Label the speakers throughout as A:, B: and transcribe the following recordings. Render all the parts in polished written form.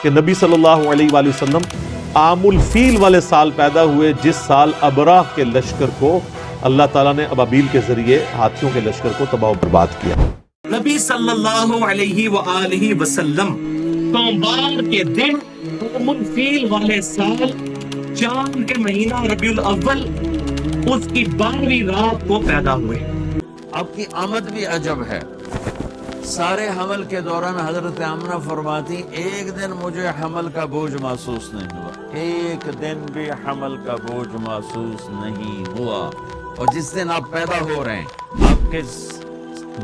A: کہ نبی صلی اللہ علیہ وآلہ وسلم عام الفیل والے سال پیدا ہوئے، جس سال ابراہ کے لشکر کو اللہ تعالیٰ نے ابابیل کے ذریعے ہاتھیوں کے لشکر کو تباہ و برباد کیا۔
B: نبی صلی اللہ علیہ وآلہ وسلم سوموار کے دن عام الفیل والے سال چاند کے مہینہ ربیع الاول اس کی 12ویں رات کو پیدا ہوئے۔
C: آپ کی آمد بھی عجب ہے۔ سارے حمل کے دوران حضرت آمنہ فرماتی ایک دن مجھے حمل کا بوجھ محسوس نہیں ہوا، ایک دن بھی حمل کا بوجھ محسوس نہیں ہوا۔ اور جس دن آپ پیدا ہو رہے ہیں، آپ کے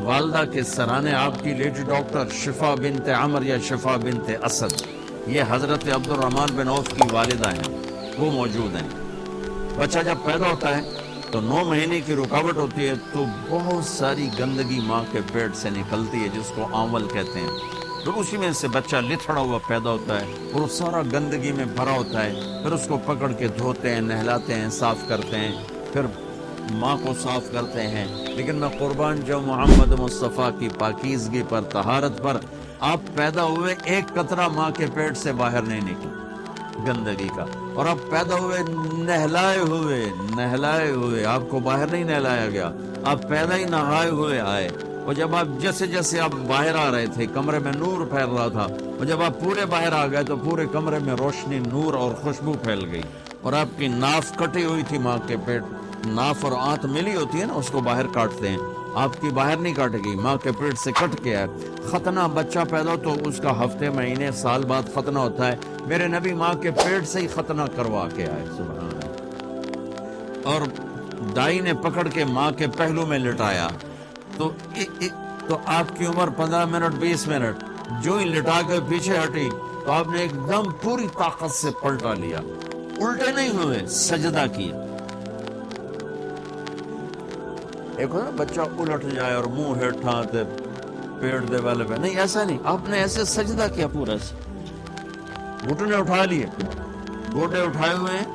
C: والدہ کے سرانے آپ کی لیڈی ڈاکٹر شفا بنت عمر یا شفا بنت اسد، یہ حضرت عبد الرحمن بن عوف کی والدہ ہیں، وہ موجود ہیں۔ بچہ جب پیدا ہوتا ہے تو 9 مہینے کی رکاوٹ ہوتی ہے، تو بہت ساری گندگی ماں کے پیٹ سے نکلتی ہے، جس کو آمل کہتے ہیں۔ پھر اسی میں سے بچہ لتھڑا ہوا پیدا ہوتا ہے اور وہ سارا گندگی میں بھرا ہوتا ہے۔ پھر اس کو پکڑ کے دھوتے ہیں، نہلاتے ہیں، صاف کرتے ہیں، پھر ماں کو صاف کرتے ہیں۔ لیکن میں قربان جو محمد مصطفیٰ کی پاکیزگی پر، طہارت پر، آپ پیدا ہوئے ایک قطرہ ماں کے پیٹ سے باہر نہیں نکلا گندگی کا، اور آپ پیدا ہوئے نہلائے ہوئے، آپ کو باہر نہیں نہلایا گیا، آپ پیدا ہی نہائے ہوئے آئے۔ اور جب آپ جیسے آپ باہر آ رہے تھے، کمرے میں نور پھیل رہا تھا، اور جب آپ پورے باہر آ گئے تو پورے کمرے میں روشنی، نور اور خوشبو پھیل گئی۔ اور آپ کی ناف کٹی ہوئی تھی ماں کے پیٹ، ناف اور آنت ملی ہوتی ہے نا، اس کو باہر کاٹتے ہیں، آپ کی باہر نہیں کاٹے گی، ماں کے پیٹ سے کٹ کے ہے۔ ختنہ بچہ پیدا تو اس کا ہفتے، مہینے، سال بعد ختنہ ہوتا ہے۔ میرے نبی ماں کے پیٹ سے ہی ختنہ کروا کے آئے، سبحان اللہ۔ اور دائی نے پکڑ کے ماں کے پہلو میں لٹایا، تو آپ کی عمر 15 منٹ 20 منٹ، جو ہی لٹا کے پیچھے ہٹی تو آپ نے ایک دم پوری طاقت سے پلٹا لیا، الٹے نہیں ہوئے، سجدہ کیا۔ ایک ہوتا بچہ الٹ جائے اور منہ ہیٹھاں تے پیٹ دے والے پہ، نہیں ایسا نہیں، آپ نے ایسے سجدہ کیا، پورا سے گھٹنے اٹھا لیے، گوٹے اٹھائے ہوئے ہیں،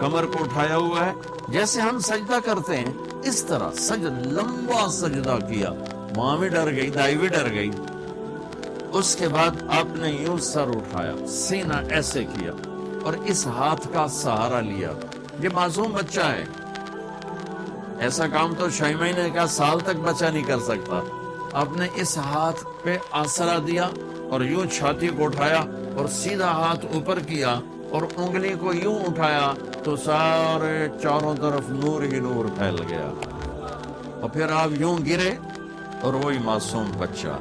C: کمر کو اٹھایا ہوا ہے، جیسے ہم سجدہ کرتے ہیں اس طرح لمبا سجدہ کیا۔ ماں بھی ڈر گئی، دائی بھی ڈر گئی۔ اس کے بعد آپ نے یوں سر اٹھایا، سینہ ایسے کیا، اور اس ہاتھ کا سہارا لیا۔ یہ معصوم بچہ ہے، ایسا کام تو 6 مہینے کا، سال تک بچہ نہیں کر سکتا۔ آپ نے اس ہاتھ پہ آسرا دیا اور یوں چھاتی کو اٹھایا اور سیدھا ہاتھ اوپر کیا اور انگلی کو یوں اٹھایا تو سارے چاروں طرف نور ہی نور پھیل گیا۔ اور پھر آپ یوں گرے اور وہی معصوم بچہ۔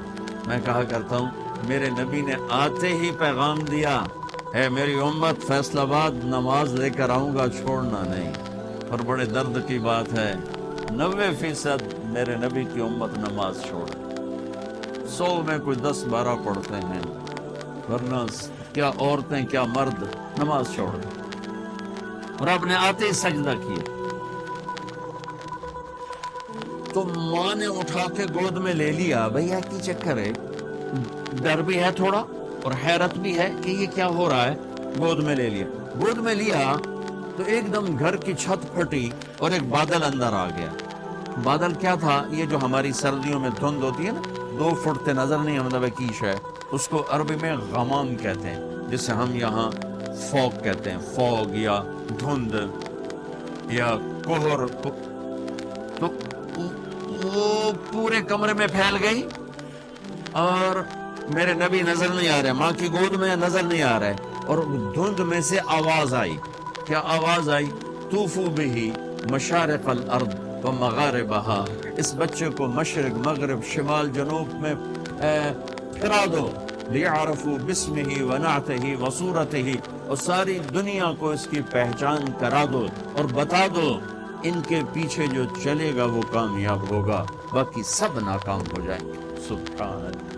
C: میں کہا کرتا ہوں میرے نبی نے آتے ہی پیغام دیا ہے، میری امت فیصل آباد نماز لے کر آؤں گا، چھوڑنا نہیں۔ اور بڑے درد کی بات ہے، 90% میرے نبی کی امت نماز چھوڑ، 100 میں کوئی 10-12 پڑھتے ہیں، ورنہ کیا عورتیں کیا مرد نماز چھوڑ دیں۔ اور آپ نے آتے ہی سجدہ کیا تو ماں نے اٹھا کے گود میں لے لیا۔ بھیا کی چکر ہے، ڈر بھی ہے تھوڑا اور حیرت بھی ہے کہ یہ کیا ہو رہا ہے۔ گود میں لے لیا، گود میں لیا تو ایک دم گھر کی چھت پھٹی اور ایک بادل اندر آ گیا۔ بادل کیا تھا؟ یہ جو ہماری سردیوں میں دھند ہوتی ہے نا، 2 فٹ تے نظر نہیں مطلب کیش ہے، اس کو عربی میں غمام کہتے ہیں، جسے ہم یہاں فوگ کہتے ہیں، فوگ یا دھند یا کوہر۔ تو وہ پورے کمرے میں پھیل گئی اور میرے نبی نظر نہیں آ رہے، ماں کی گود میں نظر نہیں آ رہے، اور دھند میں سے آواز آئی۔ کیا آواز آئی؟ طوفو بہی مشارق الارض و مغاربہا، اس بچے کو مشرق، مغرب، شمال، جنوب میں پھرا دو، لیعرفوا باسمہ و نعتہ و صورتہ، اور ساری دنیا کو اس کی پہچان کرا دو اور بتا دو، ان کے پیچھے جو چلے گا وہ کامیاب ہوگا، باقی سب ناکام ہو جائیں گے۔ سبحان اللہ۔